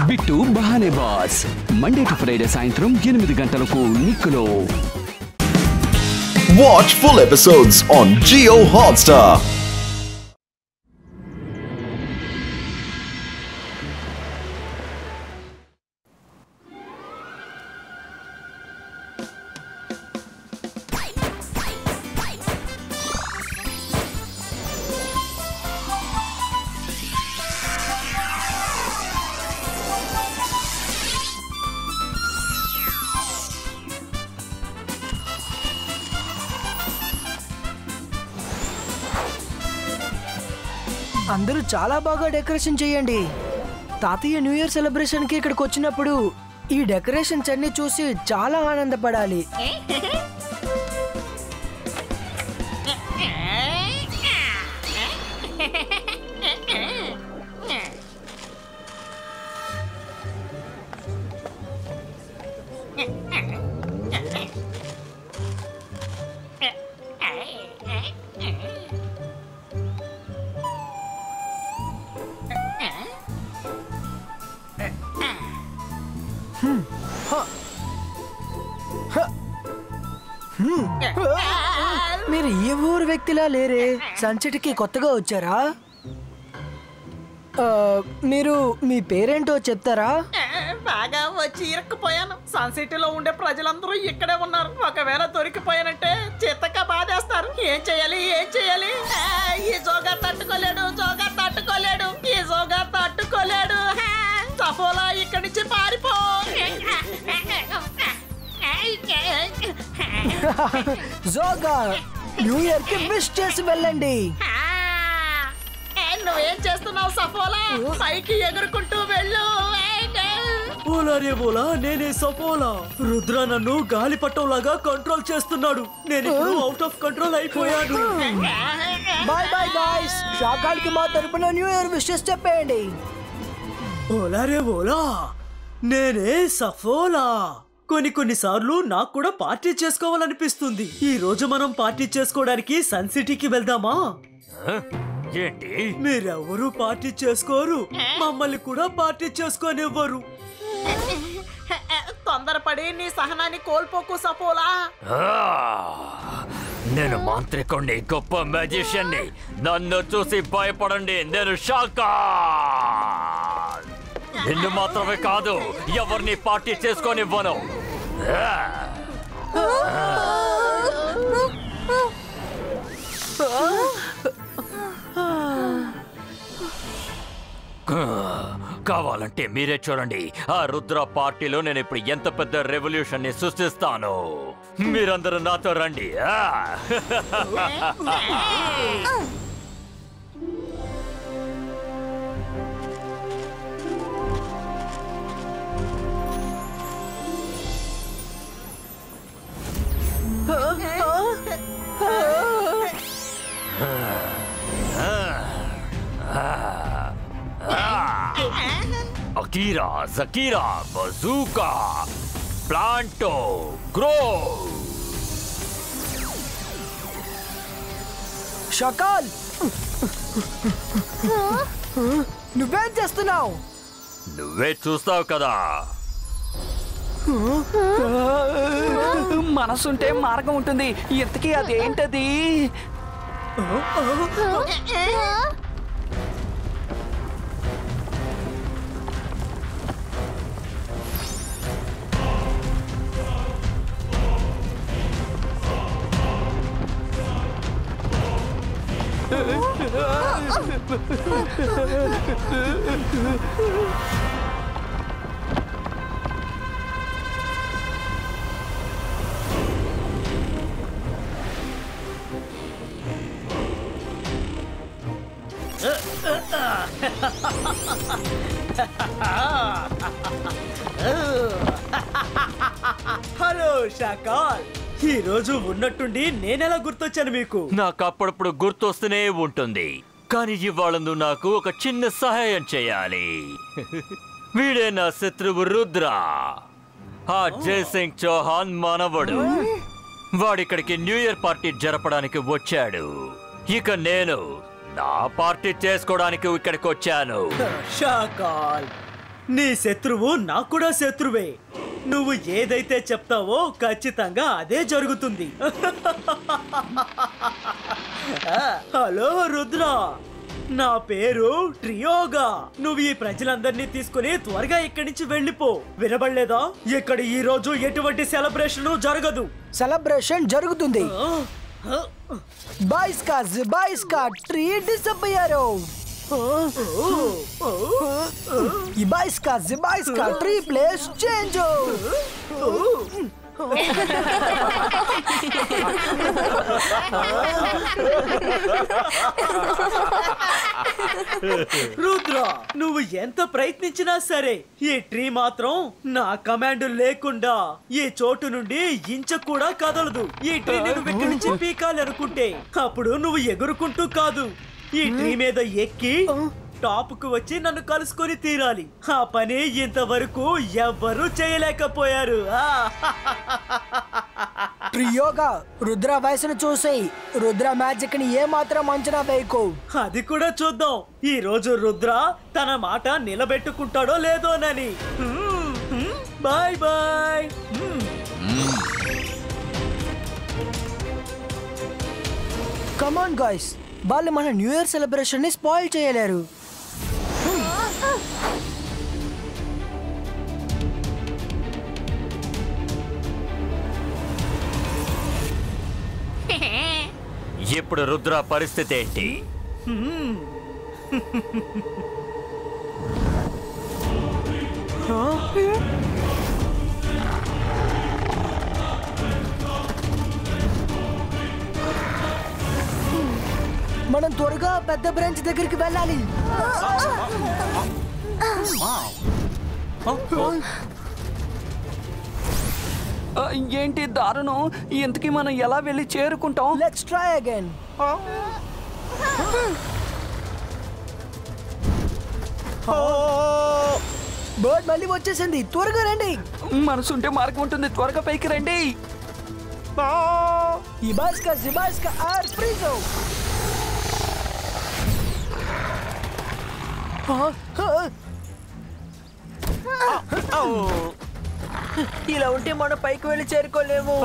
Bit బహానే బాస్ Monday to Friday సాయంత్రం 8 గంటలకు నిక్కులో. Watch full episodes on Jio Hotstar. అందరూ చాలా బాగా డెకరేషన్ చేయండి. తాతయ్య న్యూ ఇయర్ సెలబ్రేషన్ కి ఇక్కడికి వచ్చినప్పుడు ఈ డెకరేషన్స్ అన్ని చూసి చాలా ఆనందపడాలి. మీరు ఈ ఊరు వ్యక్తిలా లేరే, సన్సెట్ కి కొత్తగా వచ్చారా? మీరు మీ పేరేంటో చెప్తారా? బాగా వచ్చి ఇరుక్కుపోయాను. సన్సిటీ లో ఉండే ప్రజలందరూ ఇక్కడే ఉన్నారు. ఒకవేళ దొరికిపోయానంటే చిత్తగా బాధేస్తారు. ఏం చేయాలి ఈ జోగా తట్టుకోలేడు ఈ జోగా తట్టుకోలేడు. సఫోలా ఇక్కడి నుంచి పారిపో. జోగా న్యూ ఇయర్ కి విష్ చేసి వెళ్ళండి. నువ్వేం చేస్తున్నావు సఫోలా? పైకి ఎగురుకుంటూ వెళ్ళు. ఓలారే ఓలా, నేనే సఫోలా. రుద్ర నన్ను గాలిపటంలాగా కంట్రోల్ చేస్తున్నాడు. నేను అవుట్ ఆఫ్ కంట్రోల్ అయిపోయాను. బాయ్ బాయ్ బాయ్స్, షాకాల్ కి మా తరపున న్యూ ఇయర్ విషెస్ చెప్పేయండి. ఓలారే ఓలా, నేనే సఫోలా. కొన్నిసార్లు నాకు కూడా పార్టీ చేసుకోవాలనిపిస్తుంది. ఈ రోజు మనం పార్టీ చేసుకోవడానికి సన్ సిటీకి వెళ్దామా? ఏంటి, మీరెవరూ పార్టీ చేసుకోరు, మమ్మల్ని కూడా పార్టీ చేసుకోనివ్వరు. తొందరపడి నీ సహనాన్ని కోల్పోకు సఫోలా. నేను మాంత్రికుణ్ణి, గొప్ప మ్యాజిషియన్ని. నన్ను చూసి భయపడండి. నేను షాకా. నిన్ను మాత్రమే కాదు, ఎవరిని పార్టీ చేసుకోనివ్వను. కావాలంటే మీరే చూడండి. ఆ రుద్ర పార్టీలో నేను ఇప్పుడు ఎంత పెద్ద రెవల్యూషన్ ని సృష్టిస్తాను. మీరందరూ నాతో రండి. Akira, జకీరా, bazooka, ప్లాంటో, grow. షకాల్, నువ్వేం చేస్తున్నావు? నువ్వే చూస్తావు కదా. మనసుంటే మార్గం ఉంటుంది. ఇంతకీ అదేంటది? హలో షాకాల్, ఈ రోజు ఉన్నట్టుండి నేనెలా గుర్తొచ్చాను మీకు? నాకు అప్పుడప్పుడు గుర్తొస్తూనే ఉంటుంది. కానీ ఇవాళ నువ్వు నాకు ఒక చిన్న సహాయం చేయాలి. వీడే నా శత్రువు రుద్ర, ఆ జయసింగ్ చౌహాన్ మనవడు. వాడిక్కడికి న్యూ ఇయర్ పార్టీ జరపడానికి వచ్చాడు. ఇక నేను నా పార్టీ చేసుకోవడానికి ఇక్కడికి వచ్చాను. షాకాల్, నీ శత్రువు నాకు కూడా శత్రువే. నువ్వు ఏదైతే చెప్తావో ఖచ్చితంగా అదే జరుగుతుంది. హలో రుద్ర, నా పేరు ట్రియోగా. నువ్వు ఈ ప్రజలందరినీ తీసుకుని త్వరగా ఇక్కడి నుంచి వెళ్ళిపో. వినబడలేదా? ఇక్కడ ఈ రోజు ఎటువంటి సెలబ్రేషన్ జరగదు. సెలబ్రేషన్ జరుగుతుంది. బాయ్స్ కా ట్రీ డిసప్పయ్యారు. బాయ్స్ కా ట్రీ ప్లేస్ చేంజ్. రుద్ర, నువ్వు ఎంత ప్రయత్నించినా సరే ఈ ట్రీ మాత్రం నా కమాండ్ లేకుండా ఈ చోటు నుండి ఇంచ కూడా కదలదు. ఈ ట్రీ నువ్వు ఇక్కడి నుంచి పీకాలి అనుకుంటే అప్పుడు నువ్వు ఎగురుకుంటూ కాదు, ఈ ట్రీ మీద ఎక్కి టాప్ కు వచ్చి నన్ను కలుసుకొని తీరాలి. ఆ పని ఇంతవరకు ఎవ్వరూ చేయలేకపోయారు. ట్రియోగా, రుద్ర వయసును చూసి రుద్ర మ్యాజిక్ ని ఏ మాత్రం అంచనా వేయకు. అది కూడా చూద్దాం ఈ రోజు రుద్ర తన మాట నిలబెట్టుకుంటాడో లేదోనని. Bye bye. కమాన్ గాయ్స్, వాళ్ళు మన న్యూ ఇయర్ సెలబ్రేషన్ ని స్పాయిల్ చేయలేరు. ఇప్పుడు రుద్ర పరిస్థితి ఏంటి? మనం త్వరగా పెద్ద బ్రాంచ్ దగ్గరికి వెళ్ళాలి. ఏంటి దారుణం? ఇంతకీ మనం ఎలా వెళ్ళి చేరుకుంటాం? Let's try again. బర్డ్ మళ్ళీ వచ్చేసింది. త్వరగా రండి. మనసుంటే మార్గం ఉంటుంది. త్వరగా పైకి రండి. జిబాస్కా ఆర్ ఫ్రీజో. ఇలా ఉంటే మనం పైకి వెళ్ళి చేరుకోలేము.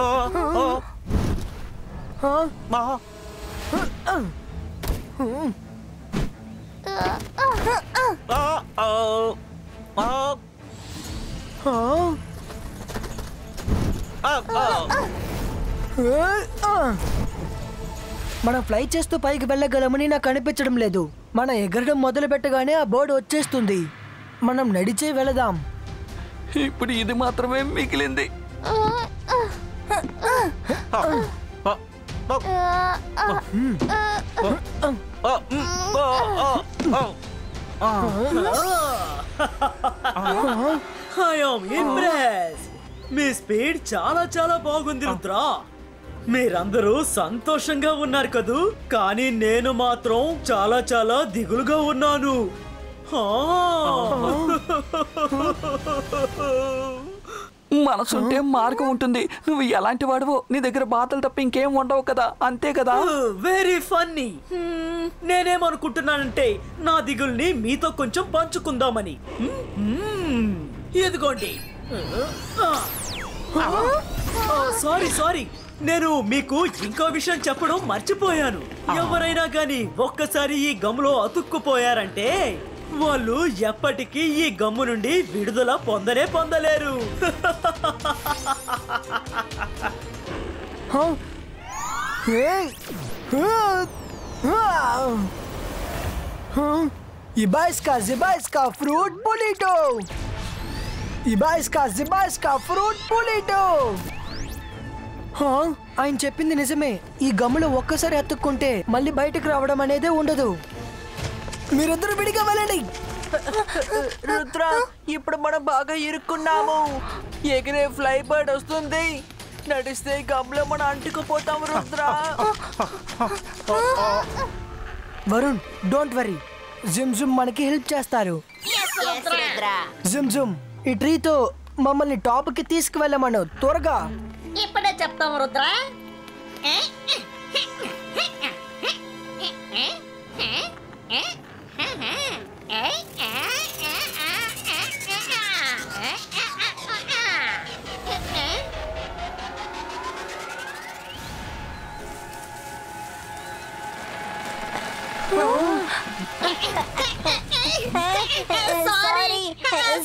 మనం ఫ్లై చేస్తూ పైకి వెళ్ళగలమని నాకు అనిపించడం లేదు. మనం ఎగరడం మొదలు పెట్టగానే ఆ బోర్డు వచ్చేస్తుంది. మనం నడిచే వెళదాం. ఇప్పుడు ఇది మాత్రమే మిగిలింది. మీ స్పీడ్ చాలా చాలా బాగుంది రుద్ర. మీరందరూ సంతోషంగా ఉన్నారు కదూ, కానీ నేను మాత్రం చాలా చాలా దిగులుగా ఉన్నాను. మనసుంటే మార్గం ఉంటుంది. నువ్వు ఎలాంటి వాడువో, నీ దగ్గర బాధలు తప్ప ఇంకేం ఉండవు కదా, అంతే కదా? Very funny. నేనేమనుకుంటున్నానంటే నా దిగుల్ని మీతో కొంచెం పంచుకుందామని. ఎదుగోండి. సారీ, నేను మీకు ఇంకో విషయం చెప్పడం మర్చిపోయాను. ఎవరైనా గాని ఒక్కసారి ఈ గమ్ములో అతుక్కుపోయారంటే వాళ్ళు ఎప్పటికీ ఈ గమ్ము నుండి విడుదల పొందలేరు. జిబాస్కా ఫ్రూట్ పొలిటో. ఫ్రూట్ పొలిటో. ఆయన చెప్పింది నిజమే. ఈ గమ్ములో ఒక్కసారి అతుక్కుంటే మళ్ళీ బయటకు రావడం అనేదే ఉండదు. మీరిద్దరు విడిగా వెళ్ళండి. రుద్ర, ఇప్పుడు మనం బాగా ఇరుక్కున్నాము. ఎగిరే ఫ్లై బర్డ్ వస్తుంది. నడిస్తే గమ్లో మనం అంటుకుపోతాం రుద్ర. Varun, don't worry. జుమ్ మనకి హెల్ప్ చేస్తారు. జుమ్ ఈ ట్రీతో మమ్మల్ని టాప్ కి తీసుకువెళ్ళమను. త్వరగా. ఇప్పుడే చెప్తాం రుద్ర.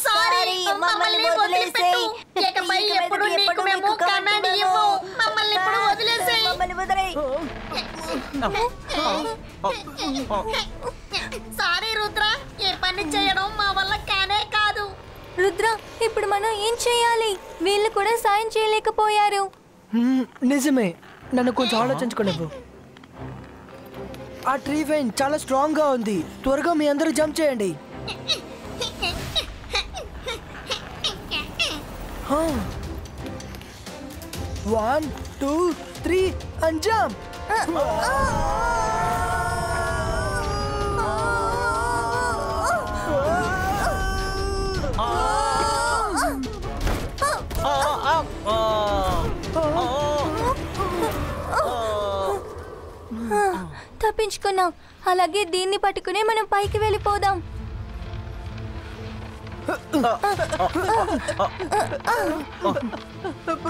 సారీ మమ్మల్ని వదిలేసేయ్. ఇకపై ఎప్పుడు నీకు మేము కమాండ్ ఇవ్వం. మమ్మల్ని ఇప్పుడు వదిలేసేయ్. మమ్మల్ని వదిలేయ్. సారీ రుద్ర, ఈ పని చేయడం మా వల్ల కానే కాదు. రుద్ర, ఇప్పుడు మనం ఏం చేయాలి? వీళ్ళు కూడా సాయం చేయలేకపోయారు. నిజమే, నన్ను కొంచెం ఆలోచించుకోలేవు. ఆ ట్రీ వైన్ చాలా స్ట్రాంగ్ గా ఉంది. త్వరగా మీ అందరూ జంప్ చేయండి. 1 2 3 and jump. తప్పించుకున్నాం. అలాగే దీన్ని పట్టుకుని మనం పైకి వెళ్ళిపోదాం.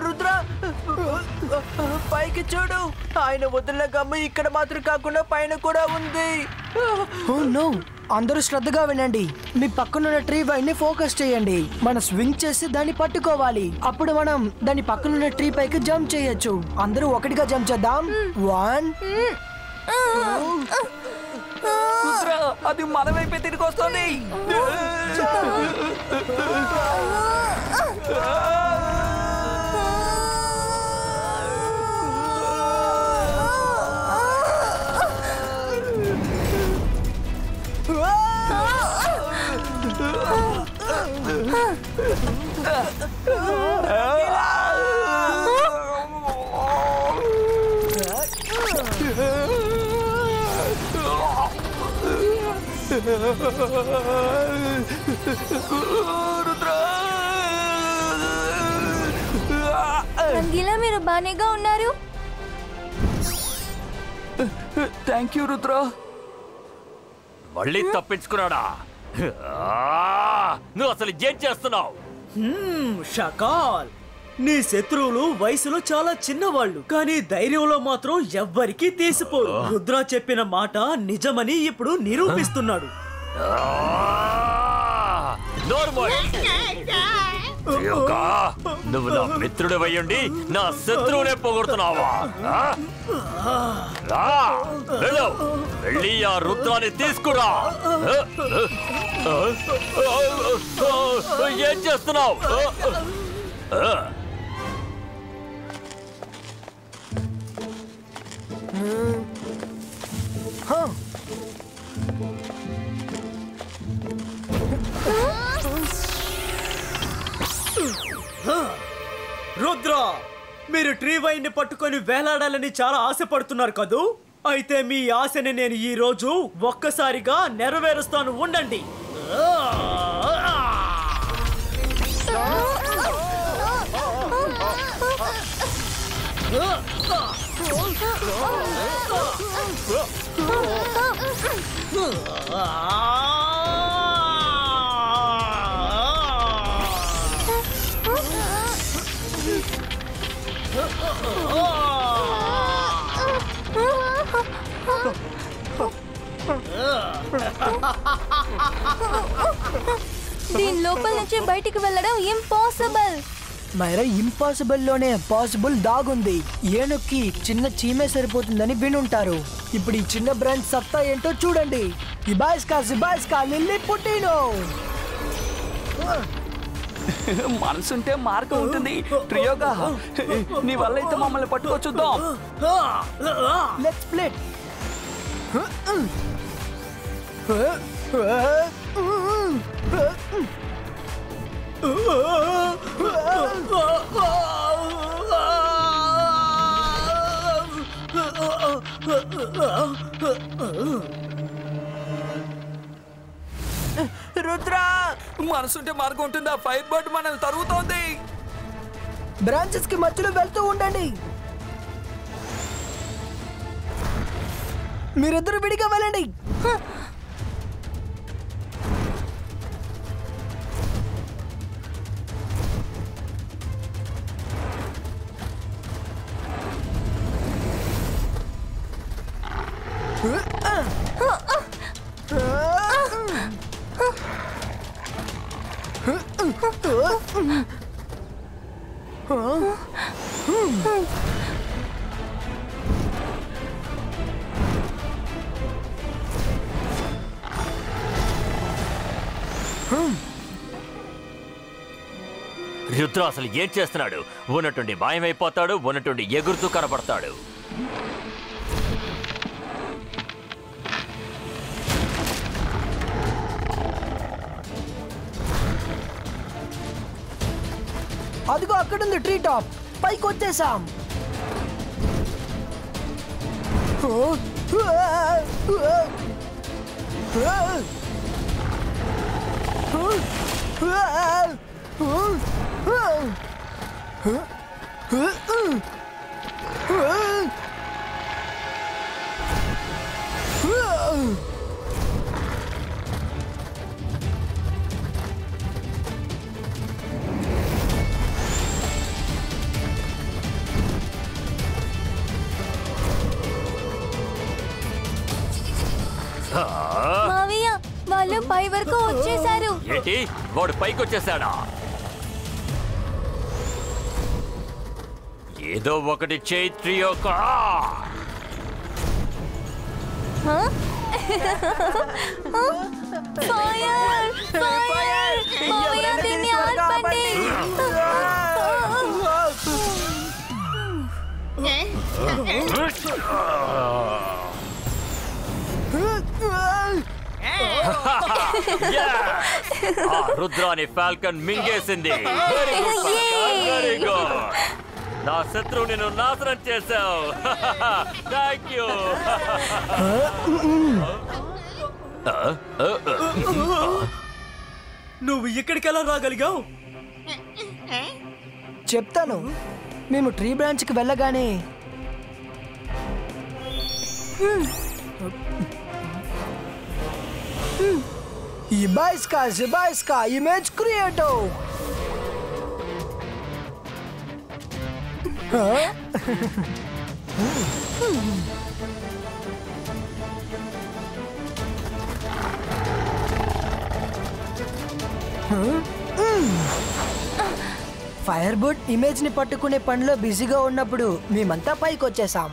రుద్ర, పైకి చూడు. ఆయన వదిలిన గమ్ము ఇక్కడ మాత్రం కాకుండా పైన కూడా ఉంది. అందరూ శ్రద్ధగా వినండి. మీ పక్కనున్న ట్రీ వైన్ ని ఫోకస్ చేయండి. మనం స్వింగ్ చేసి దాన్ని పట్టుకోవాలి. అప్పుడు మనం దాని పక్కనున్న ట్రీ పైకి జంప్ చేయొచ్చు. అందరూ ఒకటిగా జంప్ చేద్దాం. 1 అది మన వైపే తిరిగి వస్తుంది. రంగీలా, మీరు బానేగా ఉన్నారు? Thank you Rudra. మళ్ళీ తప్పించుకున్నాడా? నువ్వు అసలు ఏం చేస్తున్నావు? షకాల్, నీ శత్రువులు వయసులో చాలా చిన్నవాళ్ళు, కానీ ధైర్యంలో మాత్రం ఎవ్వరికీ తీసిపోరు. రుద్ర చెప్పిన మాట నిజమని ఇప్పుడు నిరూపిస్తున్నాడు. నువ్వు నా మిత్రుడు అయ్యుండి నా శత్రువునే పోగొడుతున్నావా? వెళ్ళి ఆ రుద్రాన్ని తీసుకురా. ఏం చేస్తున్నావు? రుద్ర, మీరు ట్రీ వైన్ ని పట్టుకొని వేలాడాలని చాలా ఆశపడుతున్నారు కదూ? అయితే మీ ఆశని నేను ఈ రోజు ఒక్కసారిగా నెరవేరుస్తాను. ఉండండి. దీని లోపల నుంచి బయటికి వెళ్ళడం ఇంపాసిబుల్. మైరా, ఇంపాసిబుల్ లోనే పాసిబుల్ దాగుంది. ఏనుక్కి చిన్న చీమే సరిపోతుందని వినుంటారు. ఇప్పుడు ఈ చిన్న బ్రాండ్ సత్తా ఏంటో చూడండి. ఇబాయిస్కా లిల్లీ పుట్టినో. మనసుంటే మార్గం ఉంటుంది. ట్రియోగా, నీ వల్ల అయితే మమ్మల్ని పట్టుకొచ్చుద్దాం. Let's split. రుద్ర, మనసుంటే మార్గం ఉంటుంది. ఆ ఫైర్ బర్డ్ మనల్ని తరుగుతోంది. బ్రాంచెస్ కి మధ్యలో వెళ్తూ ఉండండి. మీరిద్దరు విడిగా వెళ్ళండి. రుద్ర అసలు ఏం చేస్తున్నాడు? ఉన్నట్టుండి మాయమైపోతాడు, ఉన్నట్టుండి ఎగురుతూ కనపడతాడు. అదిగో అక్కడుంది ట్రీ టాప్. పైకి వచ్చేసాం. మావయ్య వాళ్ళు పై వరకు వచ్చేసారు. ఏంటి? వాడు పైకి వచ్చేసాడా? ఏదో ఒకటి చేయి ట్రియో. ఫైర్! ఫైర్! మావయ్య దీన్ని ఆర్పండి. రుద్రాని ఫాల్కన్ మింగేసింది. Very good Falcon, very good. నా శత్రువు నిన్ను నాశనం చేశావు. Thank you. నువ్వు ఇక్కడికి ఎలా రాగలిగావు? చెప్తాను. మేము ట్రీ బ్రాంచ్కి వెళ్ళగానే ఇబాయిస్కా image creative. Fire board image ని పట్టుకునే పనిలో బిజీగా ఉన్నప్పుడు మేమంతా పైకి వచ్చేసాం.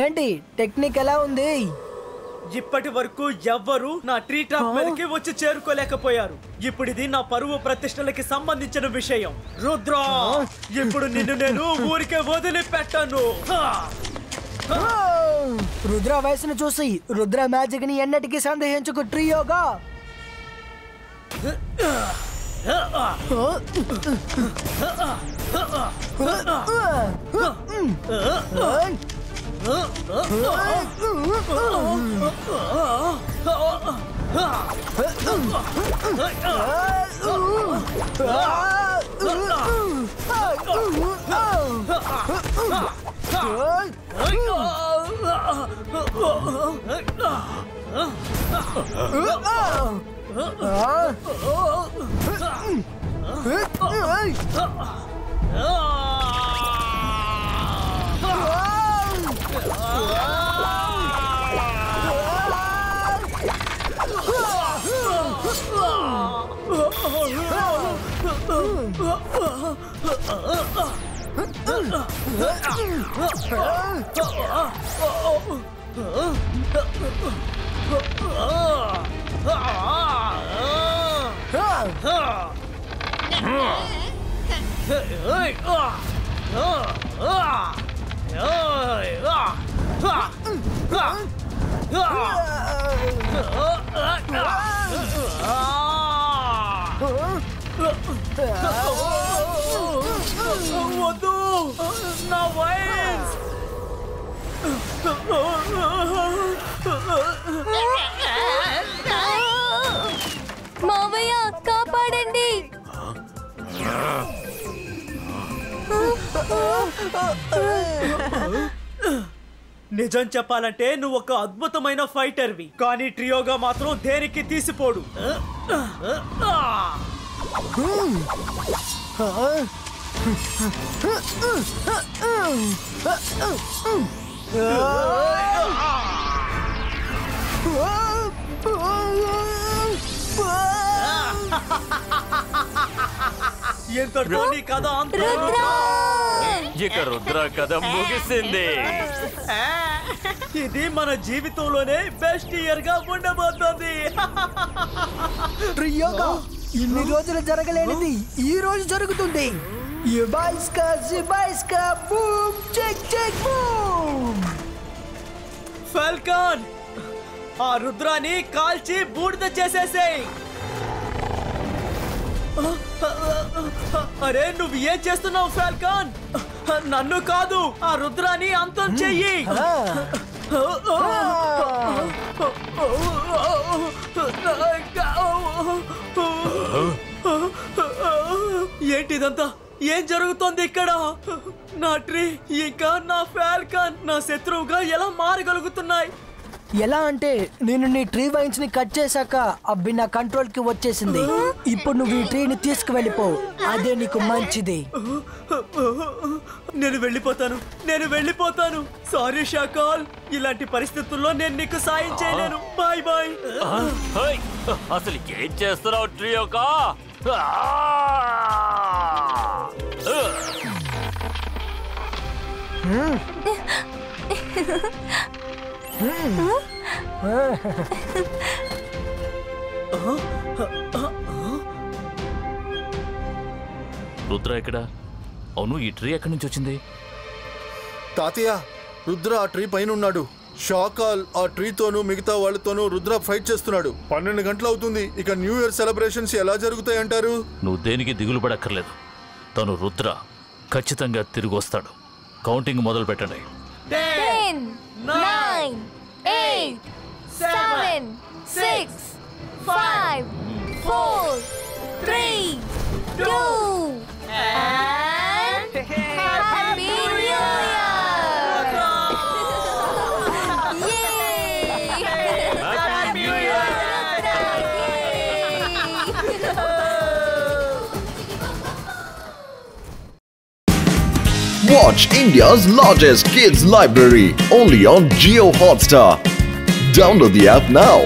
ఏంటి టెక్నిక్ ఎలా ఉంది? ఇప్పటి వరకు ఎవ్వరూ నా ట్రీ టాప్ మీదకి వచ్చి చేరుకోలేకపోయారు. ఇప్పుడు ఇది నా పరువు ప్రతిష్టలకి సంబంధించిన విషయం. రుద్ర, ఇప్పుడు నిన్ను నేను ఊరికే వదిలిపెట్టాను. రుద్ర వయసును చూసి రుద్ర మ్యాజిక్ ని ఎన్నటికీ సందేహించుకు ట్రియోగా. వద్దు, నా వైన్స్. మావయ్య కాపాడండి. నిజం చెప్పాలంటే నువ్వు ఒక అద్భుతమైన ఫైటర్వి, కానీ ట్రియోగా మాత్రం దేనికి తీసిపోడు. ఎంతటితో నీ కథ అంతా. ఇక రుద్ర కథ ముగిసింది. ఇది మన జీవితంలోనే బెస్ట్ ఇయర్ గా ఉండబోతుంది. ట్రియోగా ఇన్ని రోజులు జరగలేనిది ఈ రోజు జరుగుతుంది. జిబాయిస్కా boom check check boom. Falcon, ఆ రుద్రాన్ని కాల్చి బూడిద చేసేసేయ్. అరే నువ్వు ఏం చేస్తున్నావు ఫాల్కాన్? నన్ను కాదు, ఆ రుద్రాన్ని అంతం చెయ్యి. ఏంటిదంతా? ఏం జరుగుతోంది ఇక్కడ? నా ట్రీ ఇంకా నా ఫాల్కాన్ నా శత్రువుగా ఎలా మారగలుగుతున్నాయి? ఎలా అంటే నేను నీ ట్రీ వైన్స్ ని కట్ చేశాక అవి నా కంట్రోల్ కి వచ్చేసింది. ఇప్పుడు నువ్వు ఈ ట్రీని తీసుకువెళ్ళిపో, అదే నీకు మంచిది. నేను వెళ్ళిపోతాను. సారీ షాకాల్, ఇలాంటి పరిస్థితుల్లో నేను నీకు సాయం చేయలేను. Bye bye. అసలు ఏం చేస్తున్నావు ట్రియోకా? రుద్ర ఎక్కడ? అవును, ఈ ట్రీ ఎక్కడి నుంచి వచ్చింది? తాతయ్య, రుద్ర ఆ ట్రీ పైన ఉన్నాడు. షాకాల్ ఆ ట్రీతోనూ మిగతా వాళ్ళతోనూ రుద్ర ఫైట్ చేస్తున్నాడు. 12 గంటలు అవుతుంది. ఇక న్యూ ఇయర్ సెలబ్రేషన్స్ ఎలా జరుగుతాయంటారు? నువ్వు దేనికి దిగులు పడక్కర్లేదు. తను రుద్ర ఖచ్చితంగా తిరిగి వస్తాడు. కౌంటింగ్ మొదలు పెట్టండి. 10, 9, 8, 7, 6, 5, 4, 3, 2, and Happy New Year! Happy New Year! Watch India's largest kids library only on Jio Hotstar. Download the app now.